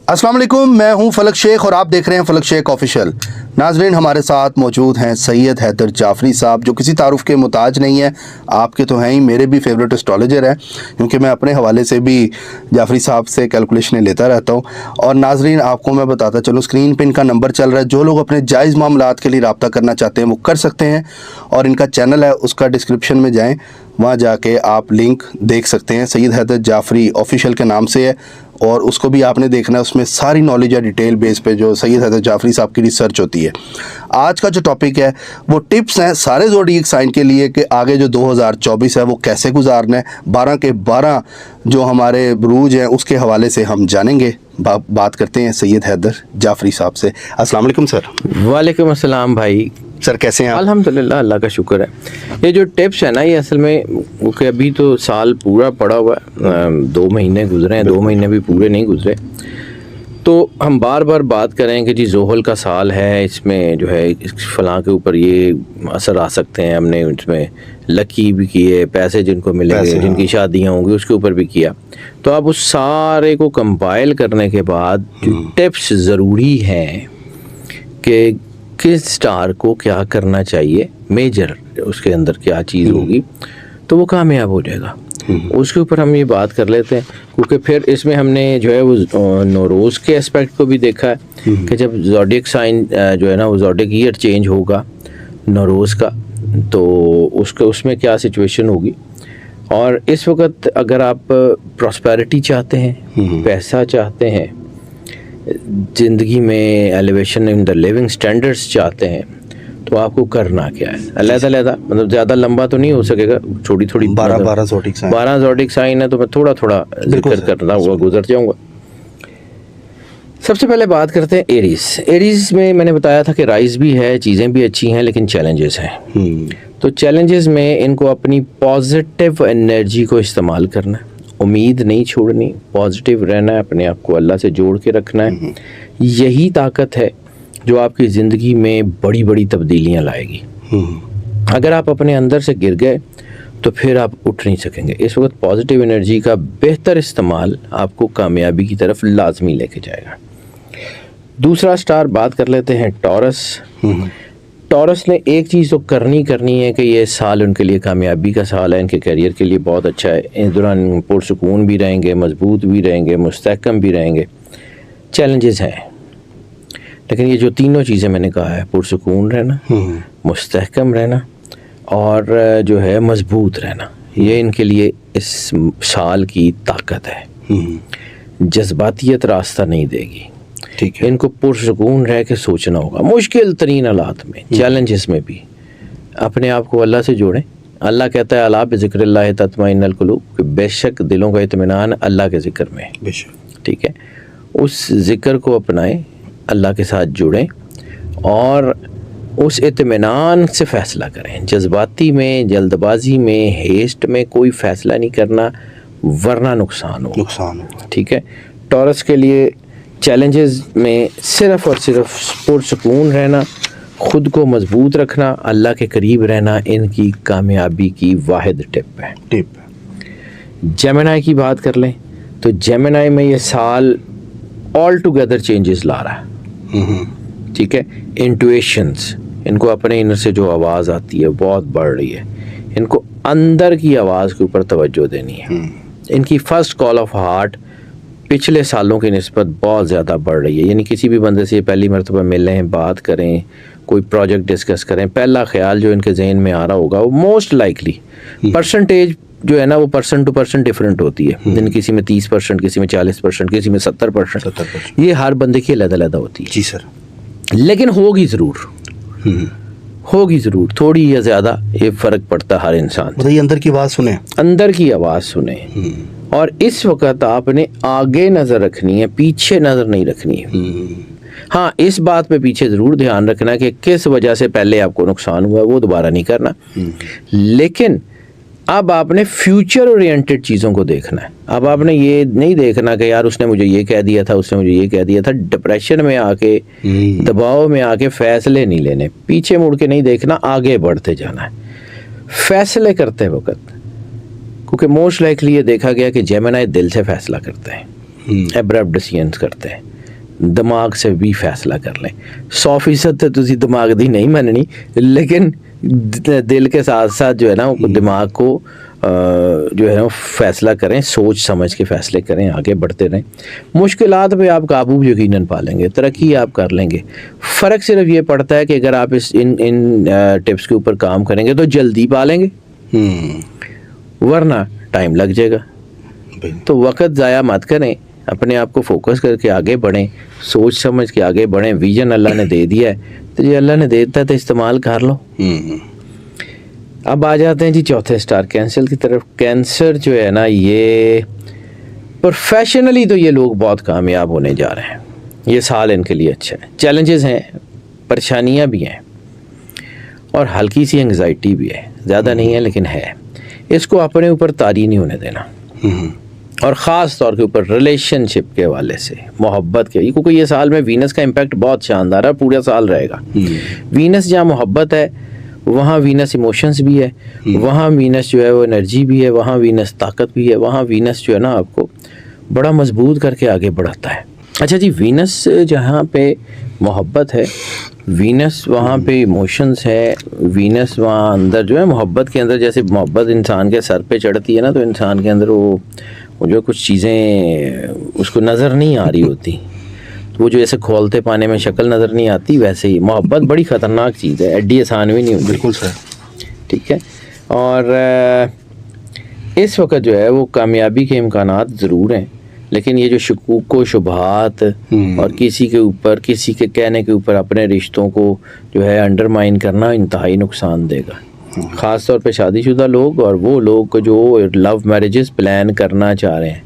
अस्सलाम वालेकुम, मैं हूं फलक शेख और आप देख रहे हैं फलक शेख ऑफिशियल। नाजरीन, हमारे साथ मौजूद हैं सैयद हैदर जाफरी साहब, जो किसी तारुफ के मुताज नहीं है। आपके तो हैं ही, मेरे भी फेवरेट एस्ट्रोलॉजर हैं, क्योंकि मैं अपने हवाले से भी जाफरी साहब से कैलकुलेशनें लेता रहता हूं। और नाजरीन, आपको मैं बताता चलूँ, स्क्रीन पर इनका नंबर चल रहा है। जो लोग अपने जायज़ मामलात के लिए रब्ता करना चाहते हैं वो कर सकते हैं, और इनका चैनल है उसका डिस्क्रिप्शन में जाएँ, वहाँ जाके आप लिंक देख सकते हैं। सैयद हैदर जाफरी ऑफिशियल के नाम से है, और उसको भी आपने देखना है। उसमें सारी नॉलेज है डिटेल बेस पे जो सैयद हैदर जाफरी साहब की रिसर्च होती है। आज का जो टॉपिक है वो टिप्स हैं सारे ज़ोडिएक साइन के लिए कि आगे जो 2024 है वो कैसे गुजारना है। 12 के 12 जो हमारे बुरूज हैं उसके हवाले से हम जानेंगे। बात करते हैं सैयद हैदर जाफरी साहब से। अस्सलाम वालेकुम सर। वालेकुम अस्सलाम भाई। सर कैसे हैं आप? अल्हम्दुलिल्लाह, अल्लाह का शुक्र है। ये जो टिप्स है ना, ये असल में कि अभी तो साल पूरा पड़ा हुआ है, 2 महीने गुजरे हैं, 2 महीने भी पूरे नहीं गुजरे, तो हम बार बार बात करें कि जी जोहल का साल है, इसमें जो है इस फलां के ऊपर ये असर आ सकते हैं। हमने इसमें लकी भी किए, पैसे जिनको मिलेंगे, जिनकी शादियाँ होंगी उसके ऊपर भी किया। तो अब उस सारे को कंपाइल करने के बाद जो टिप्स ज़रूरी हैं कि किस स्टार को क्या करना चाहिए, मेजर उसके अंदर क्या चीज़ होगी तो वो कामयाब हो जाएगा, उसके ऊपर हम ये बात कर लेते हैं। क्योंकि फिर इसमें हमने जो है वो नौरोज़ के एस्पेक्ट को भी देखा है कि जब ज़ोडिएक साइन जो है ना वो ज़ोडिएक ईयर चेंज होगा नौरोज़ का, तो उसमें क्या सिचुएशन होगी। और इस वक्त अगर आप प्रॉस्पेरिटी चाहते हैं, पैसा चाहते हैं, ज़िंदगी में elevation in the living standards चाहते हैं, तो आपको करना क्या है। अलग-अलग, मतलब ज़्यादा लंबा तो नहीं हो सकेगा, थोड़ी 12 ज़ोडिएक साइन है, तो मैं थोड़ा जिक्र करना हुआ गुजर जाऊंगा। सबसे पहले बात करते हैं एरीज में मैंने बताया था कि राइज भी है, चीज़ें भी अच्छी हैं, लेकिन चैलेंजेस हैं। तो चैलेंजेस में इनको अपनी पॉजिटिव एनर्जी को इस्तेमाल करना है, उम्मीद नहीं छोड़नी, पॉजिटिव रहना है, अपने आप को अल्लाह से जोड़ के रखना है। यही ताकत है जो आपकी ज़िंदगी में बड़ी बड़ी तब्दीलियां लाएगी। अगर आप अपने अंदर से गिर गए तो फिर आप उठ नहीं सकेंगे। इस वक्त पॉजिटिव एनर्जी का बेहतर इस्तेमाल आपको कामयाबी की तरफ लाजमी लेके जाएगा। दूसरा स्टार बात कर लेते हैं टॉरस। टॉरस ने एक चीज़ तो करनी है कि ये साल उनके लिए कामयाबी का साल है, इनके करियर के लिए बहुत अच्छा है। इस दौरान पुरसुकून भी रहेंगे, मजबूत भी रहेंगे, मुस्तहकम भी रहेंगे। चैलेंजेस हैं, लेकिन ये जो तीनों चीज़ें मैंने कहा है, पुरसुकून रहना, मुस्तहकम रहना और जो है मजबूत रहना, ये इनके लिए इस साल की ताकत है। जज्बातियत रास्ता नहीं देगी, ठीक है। इनको पुरसुकून रह के सोचना होगा। मुश्किल तरीन हालात में, चैलेंजेस में भी अपने आप को अल्लाह से जोड़ें। अल्लाह कहता है अला बिज़िक्रिल्लाह तत्मइन्नुल क़ुलूब, कि बेशक दिलों का इत्मीनान अल्लाह के ज़िक्र में, ठीक है। उस ज़िक्र को अपनाएं, अल्लाह के साथ जुड़ें और उस इत्मीनान से फ़ैसला करें। जज्बाती में, जल्दबाजी में, हेस्ट में कोई फ़ैसला नहीं करना, वरना नुकसान हो, ठीक है। टॉरस के लिए चैलेंजेस में सिर्फ़ और सिर्फ पुरसुकून रहना, ख़ुद को मजबूत रखना, अल्लाह के करीब रहना इनकी कामयाबी की वाहिद टिप है। जेमिनी की बात कर लें तो जेमिनी में ये साल ऑल टुगेदर चेंजेस ला रहा है, ठीक है। इंट्यूशंस, इनको अपने इनर से जो आवाज़ आती है बहुत बढ़ रही है। इनको अंदर की आवाज़ के ऊपर तवज्जो देनी है। इनकी फ़र्स्ट कॉल ऑफ हार्ट पिछले सालों की निस्बत बहुत ज़्यादा बढ़ रही है। यानी किसी भी बंदे से पहली मरतबा मिलें, बात करें, कोई प्रोजेक्ट डिस्कस करें, पहला ख्याल जो इनके जहन में आ रहा होगा वो मोस्ट लाइकली परसेंटेज जो है ना वो पर्सन टू पर्सन डिफरेंट होती है। यानी किसी में 30%, किसी में 40%, किसी में 70%, ये हर बंदे की अलग-अलग होती है। जी सर। लेकिन होगी ज़रूर, थोड़ी या ज़्यादा ये फ़र्क पड़ता हर इंसान। बताइए, अंदर की आवाज़ सुने, अंदर की आवाज़ सुने। और इस वक्त आपने आगे नज़र रखनी है, पीछे नज़र नहीं रखनी है। हाँ, इस बात पे पीछे ज़रूर ध्यान रखना कि किस वजह से पहले आपको नुकसान हुआ वो दोबारा नहीं करना। लेकिन अब आपने फ्यूचर ओरिएंटेड चीज़ों को देखना है। अब आपने ये नहीं देखना कि यार उसने मुझे ये कह दिया था, उसने मुझे ये कह दिया था। डिप्रेशन में आके, दबाव में आके फ़ैसले नहीं लेने, पीछे मुड़ के नहीं देखना, आगे बढ़ते जाना है फ़ैसले करते वक्त। क्योंकि मोस्ट लाइकली ये देखा गया कि जेमिनी दिल से फ़ैसला करते हैं, एब्रप्ट डिसीजंस करते हैं। ਦਿਮਾਗ ਸੇ ਵੀ फैसला कर लें 100% तो तुसी दिमाग दी नहीं मननी, लेकिन दिल के साथ साथ जो है ना वो दिमाग को जो है ना फैसला करें, सोच समझ के फैसले करें, आगे बढ़ते रहें। मुश्किलात पे आप काबू यकीनन पा लेंगे, तरक्की आप कर लेंगे। फ़र्क सिर्फ ये पड़ता है कि अगर आप इन टिप्स के ऊपर काम करेंगे तो जल्दी पा लेंगे, वरना टाइम लग जाएगा। तो वक्त ज़ाया मत करें, अपने आप को फोकस करके आगे बढ़ें, सोच समझ के आगे बढ़ें। विजन अल्लाह ने दे दिया है तो ये अल्लाह ने दे दिया तो इस्तेमाल कर लो। अब आ जाते हैं जी चौथे स्टार कैंसर की तरफ। कैंसर जो है ना, ये प्रोफेशनली तो ये लोग बहुत कामयाब होने जा रहे हैं। ये साल इनके लिए अच्छा है। चैलेंजेस हैं, परेशानियां भी हैं और हल्की सी एंग्जाइटी भी है, ज़्यादा नहीं है लेकिन है। इसको अपने ऊपर तारी नहीं होने देना, और ख़ास तौर के ऊपर रिलेशनशिप के हवाले से, मोहब्बत के, क्योंकि ये साल में वीनस का इम्पैक्ट बहुत शानदार है, पूरा साल रहेगा। वीनस जहाँ मोहब्बत है वहाँ वीनस इमोशंस भी है, वहाँ वीनस जो है वो एनर्जी भी है, वहाँ वीनस ताकत भी है, वहाँ वीनस जो है ना आपको बड़ा मजबूत करके आगे बढ़ाता है। अच्छा जी, वीनस जहाँ पे मोहब्बत है, वीनस वहाँ पे इमोशंस है, वीनस वहाँ अंदर जो है मोहब्बत के अंदर, जैसे मोहब्बत इंसान के सर पे चढ़ती है ना, तो इंसान के अंदर वो जो कुछ चीज़ें उसको नज़र नहीं आ रही होती, तो वो जो ऐसे खोलते पानी में शक्ल नज़र नहीं आती, वैसे ही मोहब्बत बड़ी ख़तरनाक चीज़ है, एड्डी आसान भी नहीं होती। बिल्कुल सर, ठीक है। और इस वक्त जो है वो कामयाबी के इम्कानात ज़रूर हैं, लेकिन ये जो शकूक व शुबहात और किसी के ऊपर, किसी के कहने के ऊपर अपने रिश्तों को जो है अंडरमाइन करना इंतहाई नुकसान देगा। ख़ास तौर पे शादीशुदा लोग और वो लोग जो लव मैरिजेस प्लान करना चाह रहे हैं,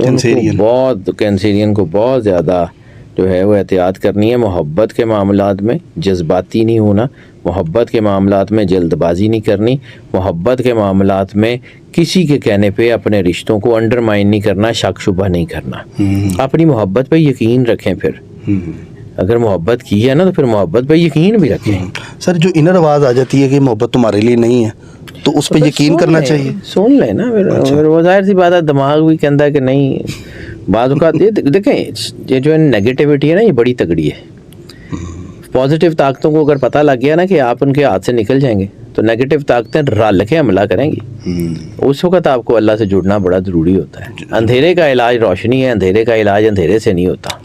उनको बहुत, कैंसेरियन को बहुत ज़्यादा जो है वो एहतियात करनी है। मोहब्बत के मामलात में जज्बाती नहीं होना, मोहब्बत के मामलात में जल्दबाजी नहीं करनी, मोहब्बत के मामलात में किसी के कहने पे अपने रिश्तों को अंडरमाइन नहीं करना, शक शुबा नहीं करना। अपनी मोहब्बत पे यकीन रखें। फिर अगर मोहब्बत की है ना तो फिर मोहब्बत पे यकीन भी रखें। सर, जो इनर आवाज़ आ जाती है कि मोहब्बत तुम्हारे लिए नहीं है, तो उस पर यकीन करना चाहिए। सुन ले ना फिर वो जाहिर सी बात है, दिमाग भी कहता है कि नहीं। बात का देखें, ये जो है नेगेटिविटी है ना, ये बड़ी तगड़ी है। पॉजिटिव ताकतों को अगर पता लग गया ना कि आप उनके हाथ से निकल जाएंगे, तो नेगेटिव ताकतें रल के हमला करेंगी। उस वक्त आपको अल्लाह से जुड़ना बड़ा ज़रूरी होता है। अंधेरे का इलाज रोशनी है, अंधेरे का इलाज अंधेरे से नहीं होता।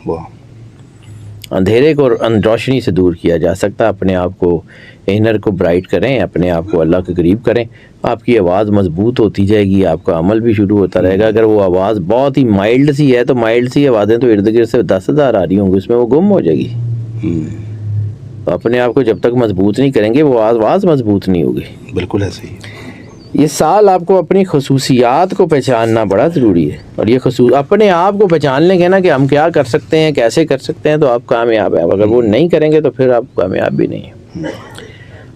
अंधेरे को रोशनी से दूर किया जा सकता। अपने आप को, इनर को ब्राइट करें, अपने आप को अल्लाह के करीब करें, आपकी आवाज़ मजबूत होती जाएगी, आपका अमल भी शुरू होता रहेगा। अगर वो आवाज़ बहुत ही माइल्ड सी है, तो माइल्ड सी आवाज़ें तो इर्द गिर्द से 10,000 आ रही होंगी, उसमें वो गुम हो जाएगी। तो अपने आप को जब तक मजबूत नहीं करेंगे, वो आवाज़ मजबूत नहीं होगी। बिल्कुल ऐसे ही। ये साल आपको अपनी खसूसियात को पहचानना बड़ा ज़रूरी है, और ये अपने आप को पहचान लेंगे ना कि हम क्या कर सकते हैं, कैसे कर सकते हैं, तो आप कामयाब हैं। अगर वो नहीं करेंगे तो फिर आप कामयाब भी नहीं हैं।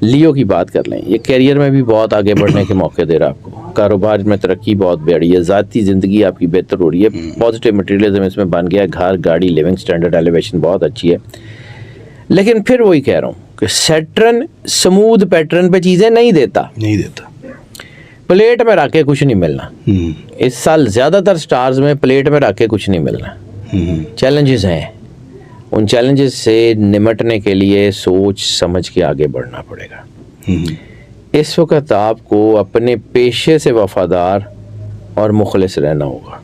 लियो की बात कर लें, ये करियर में भी बहुत आगे बढ़ने के मौके दे रहा है आपको। कारोबार में तरक्की बहुत बढ़ी है, ज़ाती ज़िंदगी आपकी बेहतर हो रही है, पॉजिटिव मटेरियलिज्म इसमें बन गया, घर, गाड़ी, लिविंग स्टैंडर्ड, एलिवेशन बहुत अच्छी है। लेकिन फिर वही कह रहा हूँ कि सैटर्न स्मूथ पैटर्न पे चीज़ें नहीं देता। प्लेट में रख के कुछ नहीं मिलना। इस साल ज़्यादातर स्टार्स में प्लेट में रख के कुछ नहीं मिलना। चैलेंजेस हैं, उन चैलेंजेस से निमटने के लिए सोच समझ के आगे बढ़ना पड़ेगा। इस वक्त आपको अपने पेशे से वफादार और मुखलिस रहना होगा।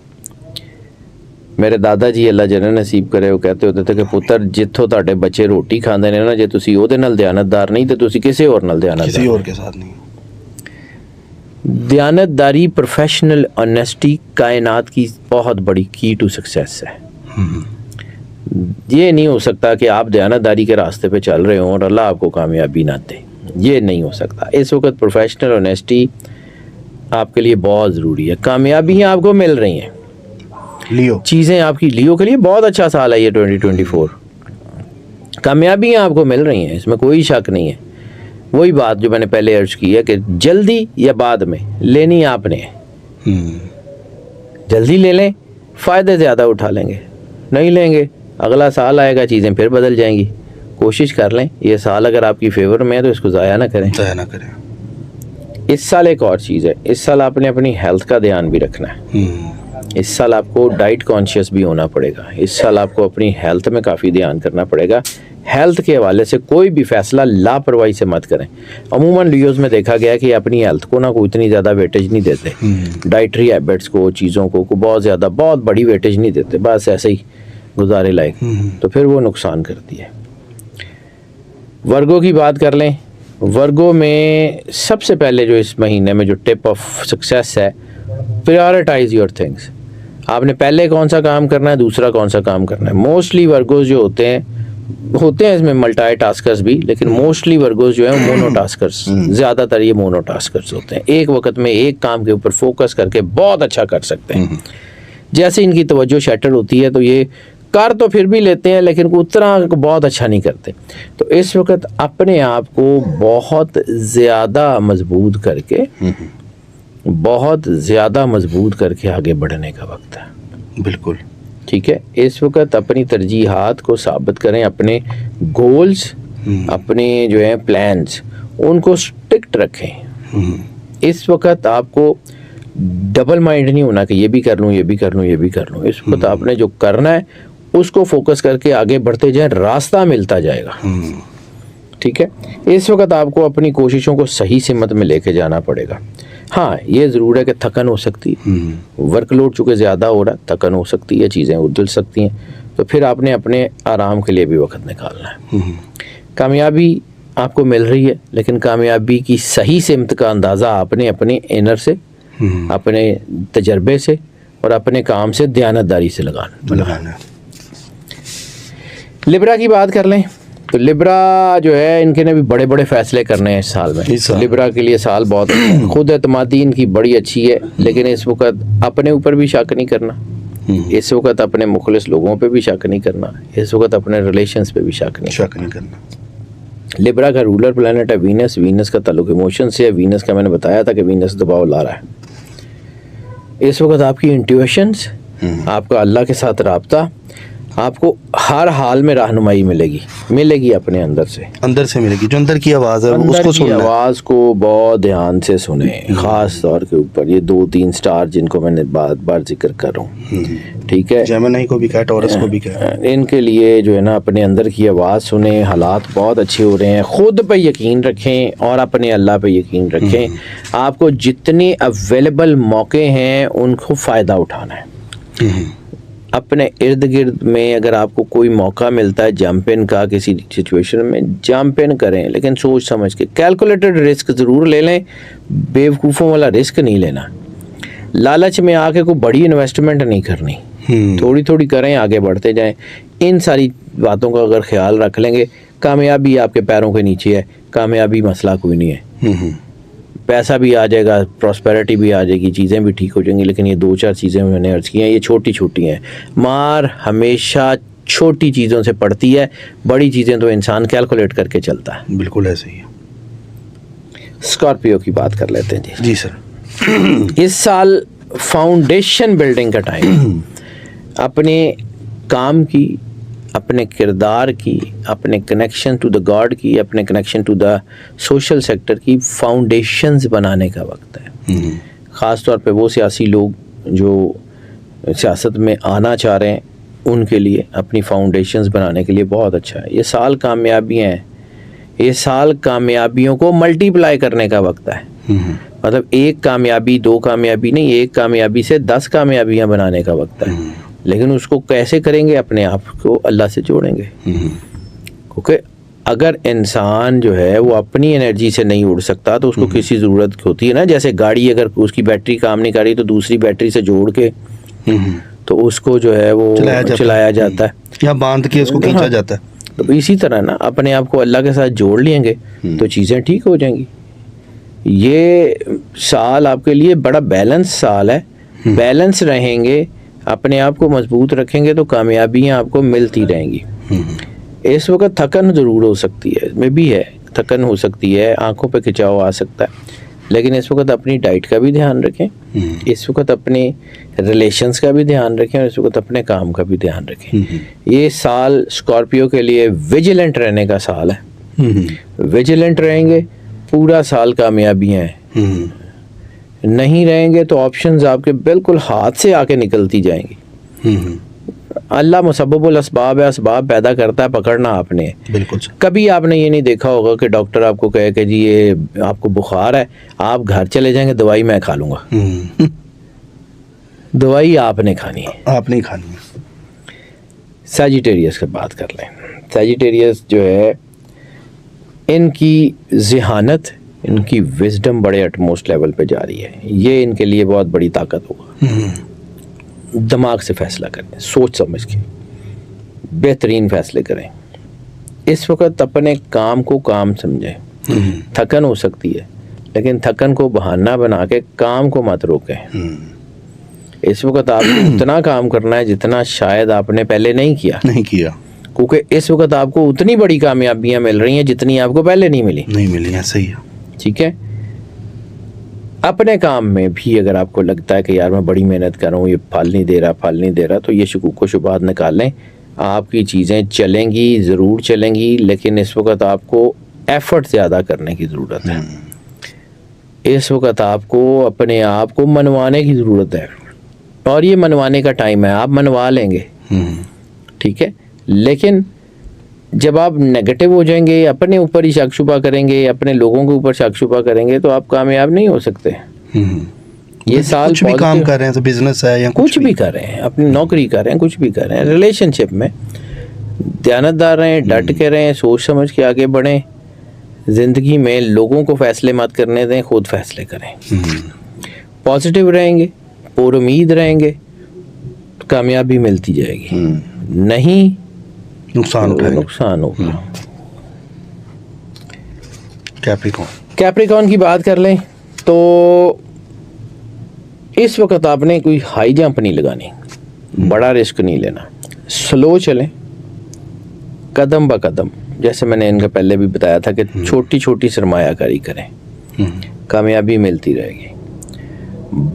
मेरे दादाजी अल्लाह जन्नत नसीब करे, वो कहते होते थे कि पुत्र, जिथों तुहाडे बच्चे रोटी खांदे ने ना, जे तुसी ओहदे नाल दयानतदार नहीं, तो तुसी किसी और नाल दयानतदार, किसी और के साथ नहीं। दयानतदारी, प्रोफेशनल ऑनेस्टी कायनात की बहुत बड़ी की टू सक्सेस है। ये नहीं हो सकता कि आप दयानतदारी के रास्ते पे चल रहे हो और अल्लाह आपको कामयाबी ना दे, ये नहीं हो सकता। इस वक्त प्रोफेशनल ऑनेस्टी आपके लिए बहुत ज़रूरी है। कामयाबियाँ आपको मिल रही हैं, लियो चीज़ें आपकी, लियो के लिए बहुत अच्छा साल है ये 2024। कामयाबियाँ आपको मिल रही हैं, इसमें कोई शक नहीं है। वही बात जो मैंने पहले अर्ज की है कि जल्दी या बाद में लेनी आपने है। जल्दी ले लें, फ़ायदे ज़्यादा उठा लेंगे, नहीं लेंगे अगला साल आएगा, चीज़ें फिर बदल जाएंगी। कोशिश कर लें, ये साल अगर आपकी फेवर में है तो इसको ज़ाया ना करें। इस साल एक और चीज़ है, इस साल आपने अपनी हेल्थ का ध्यान भी रखना है। इस साल आपको डाइट कॉन्शियस भी होना पड़ेगा। इस साल आपको अपनी हेल्थ में काफ़ी ध्यान करना पड़ेगा। हेल्थ के हवाले से कोई भी फैसला लापरवाही से मत करें। अमूमन लियोज में देखा गया है कि अपनी हेल्थ को ना कोई इतनी ज़्यादा वेटेज नहीं देते, डाइटरी हैबिट्स को, चीज़ों को बहुत बड़ी वेटेज नहीं देते, बस ऐसे ही गुजारे लायक, तो फिर वो नुकसान करती है। वर्गो की बात कर लें। वर्गो में सबसे पहले जो इस महीने में जो टिप ऑफ सक्सेस है, प्रायोरिटाइज योर थिंग्स। आपने पहले कौन सा काम करना है, दूसरा कौन सा काम करना है। मोस्टली वर्गोज जो होते हैं इसमें मल्टी टास्कर्स भी, लेकिन मोस्टली वर्गोज जो है मोनो टास्कर्स, ज़्यादातर ये मोनो टास्कर्स होते हैं। एक वक्त में एक काम के ऊपर फोकस करके बहुत अच्छा कर सकते हैं। जैसे इनकी तवज्जो शटर होती है तो ये कर तो फिर भी लेते हैं, लेकिन उतना बहुत अच्छा नहीं करते। तो इस वक्त अपने आप को बहुत ज़्यादा मजबूत करके आगे बढ़ने का वक्त है। बिल्कुल ठीक है। इस वक्त अपनी तरजीहात को साबित करें, अपने गोल्स, अपने जो है प्लान्स, उनको स्ट्रिक्ट रखें। इस वक्त आपको डबल माइंड नहीं होना कि ये भी कर लूँ, ये भी कर लूँ, ये भी कर लूँ। इस वक्त आपने जो करना है उसको फोकस करके आगे बढ़ते जाएं, रास्ता मिलता जाएगा। ठीक है। इस वक्त आपको अपनी कोशिशों को सही सिमत में लेके जाना पड़ेगा। हाँ, ये ज़रूर है कि थकन हो सकती है, वर्कलोड चूँकि ज़्यादा हो रहा है, थकन हो सकती है, चीज़ें उधल सकती हैं, तो फिर आपने अपने आराम के लिए भी वक्त निकालना है। कामयाबी आपको मिल रही है, लेकिन कामयाबी की सही सिमत का अंदाज़ा आपने अपने इनर से, अपने तजर्बे से और अपने काम से दयानतदारी से लगाना। लिब्रा की बात कर लें तो लिब्रा जो है, इनके ने भी बड़े बड़े फैसले करने हैं इस साल में। लिब्रा के लिए साल बहुत अच्छा है। खुद एतमादी इनकी बड़ी अच्छी है, लेकिन इस वक्त अपने ऊपर भी शक नहीं करना, इस वक्त अपने मुखलिस लोगों पे भी शक नहीं करना, इस वक्त अपने रिलेशंस पे भी शक नहीं करना। लिब्रा का रूलर प्लैनेट है वीनस। वीनस का ताल्लुक इमोशन से है। वीनस का मैंने बताया था कि वीनस दबाव ला रहा है। इस वक्त आपकी इंट्यूशंस, आपका अल्लाह के साथ राब्ता, आपको हर हाल में रहनुमाई मिलेगी अपने अंदर से मिलेगी। जो अंदर की आवाज़ है उसको सुनना है। आवाज़ को बहुत ध्यान से सुने, ख़ास तौर के ऊपर ये 2-3 स्टार जिनको मैंने बार जिक्र कर रहा हूँ। ठीक है। जेमिनी को भी कहा, टॉरस को भी कहा, इनके लिए जो है ना अपने अंदर की आवाज़ सुने। हालात बहुत अच्छे हो रहे हैं, खुद पे यकीन रखें और अपने अल्लाह पे यकीन रखें। आपको जितने अवेलेबल मौके हैं उनको फ़ायदा उठाना है। अपने इर्द गिर्द में अगर आपको कोई मौका मिलता है जंप इन का, किसी सिचुएशन में जंप इन करें, लेकिन सोच समझ के। कैलकुलेटेड रिस्क ज़रूर ले लें, बेवकूफ़ों वाला रिस्क नहीं लेना। लालच में आके कोई बड़ी इन्वेस्टमेंट नहीं करनी, थोड़ी थोड़ी करें, आगे बढ़ते जाएं। इन सारी बातों का अगर ख्याल रख लेंगे, कामयाबी आपके पैरों के नीचे है। कामयाबी मसला कोई नहीं है। पैसा भी आ जाएगा, प्रॉस्पेरिटी भी आ जाएगी, चीज़ें भी ठीक हो जाएंगी, लेकिन ये 2-4 चीज़ें मैंने अर्ज़ की हैं, ये छोटी छोटी हैं। मार हमेशा छोटी चीज़ों से पड़ती है, बड़ी चीज़ें तो इंसान कैलकुलेट करके चलता है। बिल्कुल ऐसे ही है। स्कॉर्पियो की बात कर लेते हैं जी। जी सर। इस साल फाउंडेशन बिल्डिंग का टाइम, अपने काम की, अपने किरदार की, अपने कनेक्शन टू द गॉड की, अपने connection to the social sector की फाउंडेशंस बनाने का वक्त है। ख़ास तौर पे वो सियासी लोग जो सियासत में आना चाह रहे हैं, उनके लिए अपनी फाउंडेशंस बनाने के लिए बहुत अच्छा है। ये साल कामयाबियाँ हैं, ये साल कामयाबियों को मल्टीप्लाई करने का वक्त है। मतलब एक कामयाबी, 2 कामयाबी नहीं, एक कामयाबी से 10 कामयाबियाँ बनाने का वक्त है। लेकिन उसको कैसे करेंगे? अपने आप को अल्लाह से जोड़ेंगे। क्योंकि अगर इंसान जो है वो अपनी एनर्जी से नहीं उड़ सकता तो उसको किसी ज़रूरत होती है ना। जैसे गाड़ी अगर उसकी बैटरी काम नहीं कर रही तो दूसरी बैटरी से जोड़ के तो उसको जो है वो चलाया जाता है, या बांध के उसको खींचा जाता है। तो इसी तरह ना अपने आप को अल्लाह के साथ जोड़ लेंगे तो चीज़ें ठीक हो जाएंगी। ये साल आपके लिए बड़ा बैलेंस साल है। बैलेंस रहेंगे, अपने आप को मजबूत रखेंगे तो कामयाबियाँ आपको मिलती रहेंगी। इस वक्त थकन ज़रूर हो सकती है, इसमें भी है, थकन हो सकती है, आंखों पे खिंचाव आ सकता है, लेकिन इस वक्त अपनी डाइट का भी ध्यान रखें, इस वक्त अपने रिलेशंस का भी ध्यान रखें और इस वक्त अपने काम का भी ध्यान रखें। ये साल स्कॉर्पियो के लिए विजिलेंट रहने का साल है। विजिलेंट रहेंगे, पूरा साल कामयाबियाँ हैं। नहीं रहेंगे तो ऑप्शंस आपके बिल्कुल हाथ से आके निकलती जाएंगी। अल्लाह मुसब्बिबुल असबाब है, असबाब पैदा करता है, पकड़ना आपने है। बिल्कुल सर। कभी आपने ये नहीं देखा होगा कि डॉक्टर आपको कहे कि जी ये आपको बुखार है, आप घर चले जाएंगे, दवाई मैं खा लूँगा। दवाई आपने खानी है, आप नहीं खानी। सैजिटेरियस की बात कर लें। सैजिटेरियस जो है, इनकी ज़हानत, इनकी विजडम बड़े अटमोस्ट लेवल पे जा रही है। ये इनके लिए बहुत बड़ी ताकत होगा। दिमाग से फैसला करें, सोच समझ के बेहतरीन फैसले करें। इस वक्त अपने काम को काम समझें। थकन हो सकती है, लेकिन थकन को बहाना बना के काम को मत रोकें। इस वक्त आपको उतना काम करना है जितना शायद आपने पहले नहीं किया, क्योंकि इस वक्त आपको उतनी बड़ी कामयाबियां मिल रही हैं जितनी आपको पहले नहीं मिली है। सही है। ठीक है। अपने काम में भी अगर आपको लगता है कि यार मैं बड़ी मेहनत कर रहा हूँ, ये फल नहीं दे रहा, तो ये शकूक व शुबहात निकाल लें। आपकी चीज़ें चलेंगी, ज़रूर चलेंगी, लेकिन इस वक्त आपको एफ़र्ट ज़्यादा करने की ज़रूरत है। इस वक्त आपको अपने आप को मनवाने की ज़रूरत है, और ये मनवाने का टाइम है। आप मनवा लेंगे, ठीक है, लेकिन जब आप नेगेटिव हो जाएंगे, अपने ऊपर ही शक शुबा करेंगे, अपने लोगों के ऊपर शक शुबा करेंगे, तो आप कामयाब नहीं हो सकते। ये साल कुछ भी काम कर रहे हैं, तो बिजनेस है या कुछ भी कर रहे हैं, अपनी नौकरी कर रहे हैं, कुछ भी कर रहे हैं, रिलेशनशिप में ध्यानतदार रहें, डट के रहें, सोच समझ के आगे बढ़ें। ज़िंदगी में लोगों को फैसले मत करने दें, खुद फैसले करें। पॉजिटिव रहेंगे, पुरुमीद रहेंगे, तो कामयाबी मिलती जाएगी। नहीं नुकसान होगा। कैप्रिकॉर्न की बात कर लें तो इस वक्त आपने कोई हाई जंप नहीं लगानी, बड़ा रिस्क नहीं लेना, स्लो चलें, कदम ब कदम। जैसे मैंने इनका पहले भी बताया था कि छोटी छोटी सरमायाकारी करें, कामयाबी मिलती रहेगी।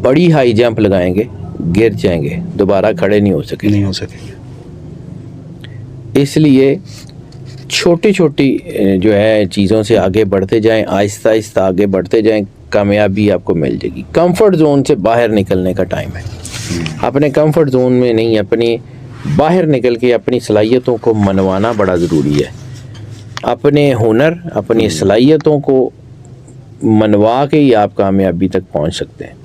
बड़ी हाई जंप लगाएंगे, गिर जाएंगे, दोबारा खड़े नहीं हो सकेंगे। इसलिए छोटी छोटी जो है चीज़ों से आगे बढ़ते जाएं, आहिस्ता आहिस्ता आगे बढ़ते जाएं, कामयाबी आपको मिल जाएगी। कंफर्ट जोन से बाहर निकलने का टाइम है। अपने कंफर्ट जोन में नहीं, अपनी बाहर निकल के अपनी सलाहियतों को मनवाना बड़ा ज़रूरी है। अपने हुनर, अपनी सलाहियतों को मनवा के ही आप कामयाबी तक पहुंच सकते हैं।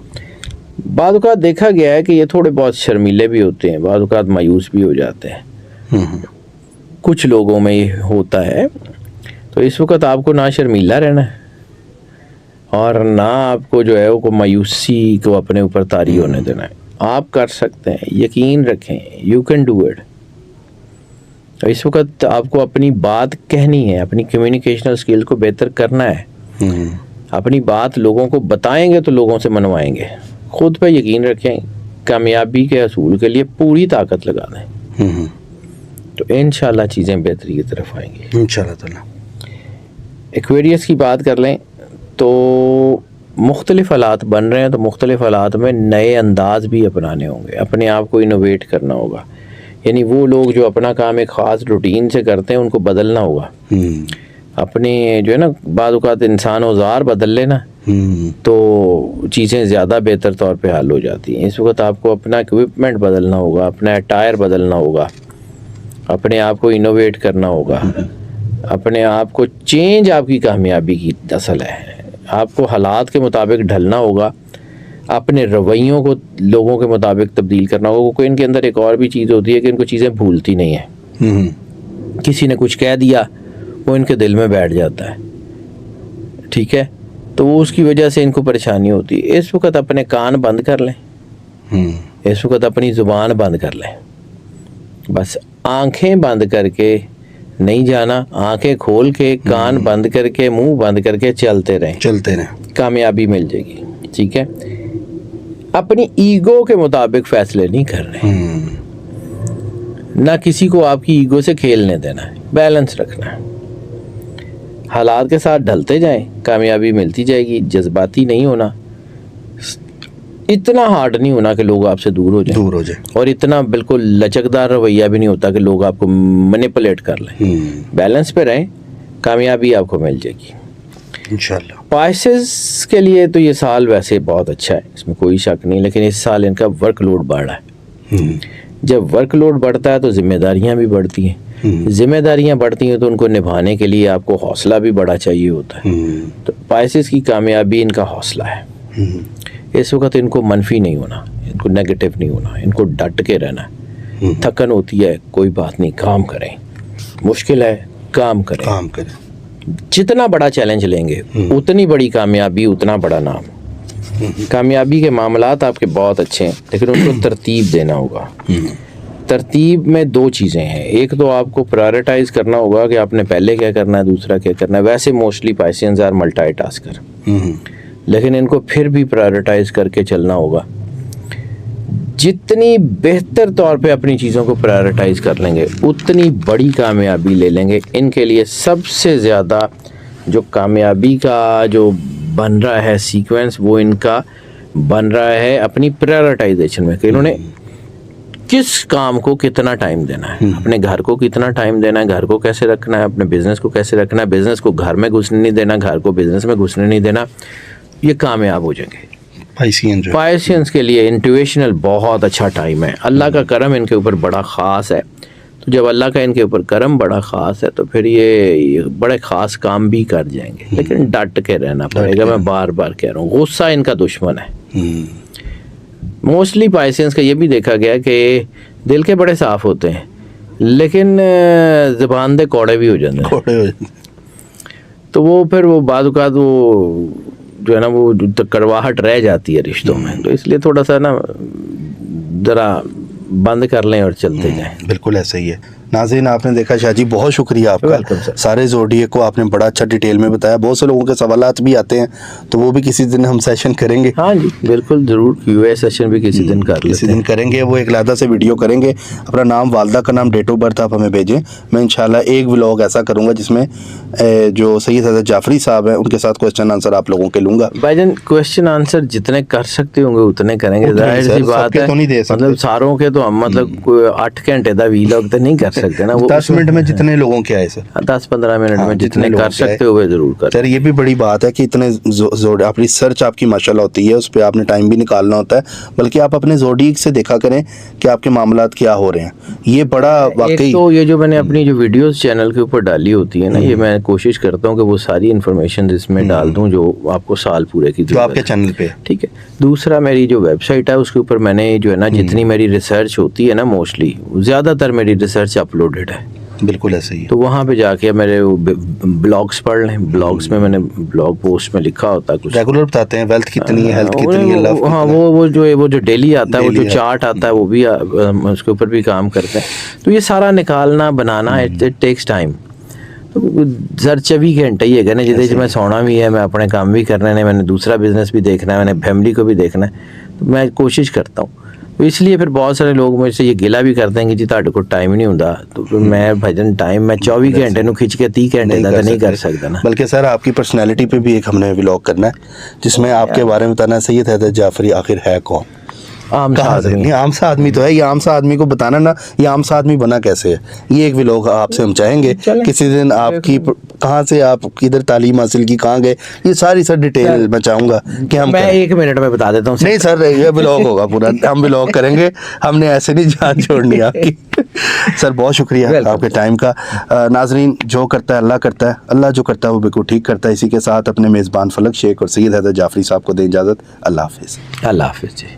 बाद औक़ात देखा गया है कि ये थोड़े बहुत शर्मीले भी होते हैं, बाद औक़ात मायूस भी हो जाते हैं। कुछ लोगों में ये होता है। तो इस वक्त आपको ना शर्मीला रहना है और ना आपको जो है वो मायूसी को अपने ऊपर तारी होने देना है। आप कर सकते हैं, यकीन रखें, यू कैन डू इट। तो इस वक्त आपको अपनी बात कहनी है, अपनी कम्युनिकेशनल स्किल को बेहतर करना है। अपनी बात लोगों को बताएंगे तो लोगों से मनवाएंगे। खुद पे यकीन रखें, कामयाबी के असूल के लिए पूरी ताकत लगा दें, तो इंशाल्लाह चीज़ें बेहतरी की तरफ आएंगी इंशाल्लाह ताला। एक्वेरियस की बात कर लें तो मुख्तलिफ हालात बन रहे हैं, तो मुख्तलिफ हालात में नए अंदाज भी अपनाने होंगे, अपने आप को इनोवेट करना होगा। यानी वो लोग जो अपना काम एक ख़ास रूटीन से करते हैं, उनको बदलना होगा। अपने जो है ना, बाद औक़ात इंसान औज़ार बदल लेना तो चीज़ें ज़्यादा बेहतर तौर पे हल हो जाती हैं। इस वक्त आपको अपना इक्विपमेंट बदलना होगा, अपना अटायर बदलना होगा, अपने आप को इनोवेट करना होगा, अपने आप को चेंज आपकी कामयाबी की असल है। आपको हालात के मुताबिक ढलना होगा, अपने रवैयों को लोगों के मुताबिक तब्दील करना होगा। क्योंकि इनके अंदर एक और भी चीज़ होती है कि इनको चीज़ें भूलती नहीं है। किसी ने कुछ कह दिया, वो इनके दिल में बैठ जाता है, ठीक है, तो वो उसकी वजह से इनको परेशानी होती है। इस वक्त अपने कान बंद कर लें, इस वक्त अपनी ज़ुबान बंद कर लें, बस आंखें बंद करके नहीं जाना, आंखें खोल के, कान बंद करके, मुंह बंद करके चलते रहें, कामयाबी मिल जाएगी। ठीक है, अपनी ईगो के मुताबिक फैसले नहीं करने, ना किसी को आपकी ईगो से खेलने देना है, बैलेंस रखना है। हालात के साथ ढलते जाएं, कामयाबी मिलती जाएगी। जज्बाती नहीं होना, इतना हार्ड नहीं होना कि लोग आपसे दूर हो जाए, और इतना बिल्कुल लचकदार रवैया भी नहीं होता कि लोग आपको मैनिपुलेट कर लें। बैलेंस पे रहें, कामयाबी आपको मिल जाएगी। इंशाल्लाह। पाइसेस के लिए तो ये साल वैसे बहुत अच्छा है, इसमें कोई शक नहीं, लेकिन इस साल इनका वर्कलोड बढ़ रहा है। जब वर्कलोड बढ़ता है तो जिम्मेदारियां भी बढ़ती हैं, जिम्मेदारियां बढ़ती हैं तो उनको निभाने के लिए आपको हौसला भी बड़ा चाहिए होता है। तो पाइसेस की कामयाबी इनका हौसला है। इस वक्त इनको मनफी नहीं होना, इनको नेगेटिव नहीं होना, इनको डट के रहना है। थकन होती है, कोई बात नहीं, काम करें, मुश्किल है काम करें, जितना बड़ा चैलेंज लेंगे उतनी बड़ी कामयाबी, उतना बड़ा नाम। कामयाबी के मामलात आपके बहुत अच्छे हैं, लेकिन उनको तरतीब देना होगा। तरतीब में दो चीज़ें हैं, एक तो आपको प्रायोरिटाइज करना होगा कि आपने पहले क्या करना है, दूसरा क्या करना है। वैसे मोस्टली पाइसेंस आर मल्टीटास्कर, लेकिन इनको फिर भी प्रायोरिटाइज करके चलना होगा। जितनी बेहतर तौर पे अपनी चीज़ों को प्रायोरिटाइज कर लेंगे उतनी बड़ी कामयाबी ले लेंगे। इनके लिए सबसे ज़्यादा जो कामयाबी का जो बन रहा है सीक्वेंस, वो इनका बन रहा है अपनी प्रायोरिटाइजेशन में कि इन्होंने किस काम को कितना टाइम देना है, अपने घर को कितना टाइम देना है, घर को कैसे रखना है, अपने बिजनेस को कैसे रखना है, बिजनेस को घर में घुसने नहीं देना, घर को बिजनेस में घुसने नहीं देना। ये कामयाब हो जाएंगे। पाइसियंस के लिए इंट्यूशनल बहुत अच्छा टाइम है। अल्लाह का करम इनके ऊपर बड़ा ख़ास है। तो जब अल्लाह का इनके ऊपर करम बड़ा ख़ास है तो फिर ये बड़े ख़ास काम भी कर जाएंगे, लेकिन डट के रहना पड़ेगा। मैं बार बार कह रहा हूँ, गुस्सा इनका दुश्मन है। मोस्टली पाइसियंस का ये भी देखा गया कि दिल के बड़े साफ़ होते हैं, लेकिन ज़बान दे कौड़े भी हो जाते हैं। तो वो फिर वो बाद वो जो है ना, वो कड़वाहट रह जाती है रिश्तों में। तो इसलिए थोड़ा सा ना ज़रा बंद कर लें और चलते जाएं। बिल्कुल ऐसा ही है। नाज़रीन, आपने देखा शाह जी, बहुत शुक्रिया आपका। सारे ज़ोडिएक को आपने बड़ा अच्छा डिटेल में बताया। बहुत से लोगों के सवालात भी आते हैं, तो वो भी किसी दिन हम सेशन करेंगे। हाँ जी बिल्कुल, ज़रूर QA सेशन भी किसी दिन किसी दिन करेंगे। वो एक अलग से वीडियो करेंगे। अपना नाम, वालदा का नाम, डेट ऑफ बर्थ आप हमें भेजें। मैं इंशाल्लाह एक व्लॉग ऐसा करूँगा जिसमें जो सैयद हज़रत जाफरी साहब हैं उनके साथ क्वेश्चन आंसर आप लोगों के लूँगा। भाईजान क्वेश्चन आंसर जितने कर सकते होंगे उतने करेंगे। जाहिर सी बात है, मतलब सारों के तो हम मतलब 8 घंटे का व्लॉग तो नहीं कर सकते ना। वो 10 मिनट में जितने लोगों के आए सर, 10-15 मिनट में जितने कर सकते हो वे जरूर कर। सर ये भी बड़ी बात है कि इतने अपनी सर्च आपकी माशाल्लाह होती है, उस पर आपने टाइम भी निकालना होता है। बल्कि आप अपने ज़ोडिएक से देखा करें कि आपके मामलात क्या हो रहे हैं। ये बड़ा वाकई तो ये जो मैंने अपनी जो वीडियोस चैनल के ऊपर डाली होती है ना, ये मैं कोशिश करता हूँ कि वो सारी इन्फॉर्मेशन इसमें डाल दूँ जो आपको साल पूरे की जो आपके चैनल पे। ठीक है। दूसरा, मेरी जो वेबसाइट है उसके ऊपर मैंने जो है ना, जितनी मेरी रिसर्च होती है ना, मोस्टली ज़्यादातर मेरी रिसर्च अपलोडेड है। बिल्कुल ऐसा ही है। तो वहाँ पे जाके मेरे ब्लॉग्स पढ़ लें। ब्लॉग्स में मैंने ब्लॉग पोस्ट में लिखा होता है कुछ रेगुलर बताते हैं, वेल्थ कितनी है, हेल्थ कितनी है, लव। हाँ, वो जो डेली आता है, वो जो चार्ट आता है, वो भी उसके ऊपर भी काम करते हैं। तो ये सारा निकालना बनाना इट टेक्स टाइम। तो सर 24 घंटे ही है ना, जिसे मैं सोना भी है, मैं अपने काम भी करने हैं, मैंने दूसरा बिजनेस भी देखना है, मैंने फैमिली को भी देखना है। तो मैं कोशिश करता हूँ। तो इसलिए फिर बहुत सारे लोग मुझसे ये गिला भी करते हैं कि जी ਤੁਹਾਡੇ को टाइम नहीं होता। तो मैं भजन टाइम मैं 24 घंटे ਨੂੰ खिंच के 30 घंटे तक नहीं कर सकता ना। बल्कि सर आपकी पर्सनैलिटी पे भी एक हमने व्लॉग करना है जिसमें आपके बारे में बताना है सैयद हज़रत जाफरी आखिर है कौन। आम सा आदमी, आम सा आदमी तो है। ये आम सा आदमी को बताना ना, ये आम सा आदमी बना कैसे है, ये एक व्लॉग आपसे हम चाहेंगे किसी दिन। आपकी कहाँ से, आप किधर तालीम हासिल की, कहाँ गए, ये सारी सर डिटेल मैं चाहूँगा कि हम मैं 1 मिनट में बता देता हूँ। नहीं सर, ये व्लॉग होगा पूरा, हम व्लॉग करेंगे। हमने ऐसे नहीं जान छोड़नी आपकी। सर बहुत शुक्रिया आपके टाइम का। नाजरीन, जो करता है अल्लाह करता है, अल्लाह जो करता है वो बिल्कुल ठीक करता है। इसी के साथ अपने मेज़बान फलक शेख और सैयद हज़रत जाफरी साहब को दें इजाज़त। अल्लाह हाफिज़। अल्लाह हाफिज़ जी।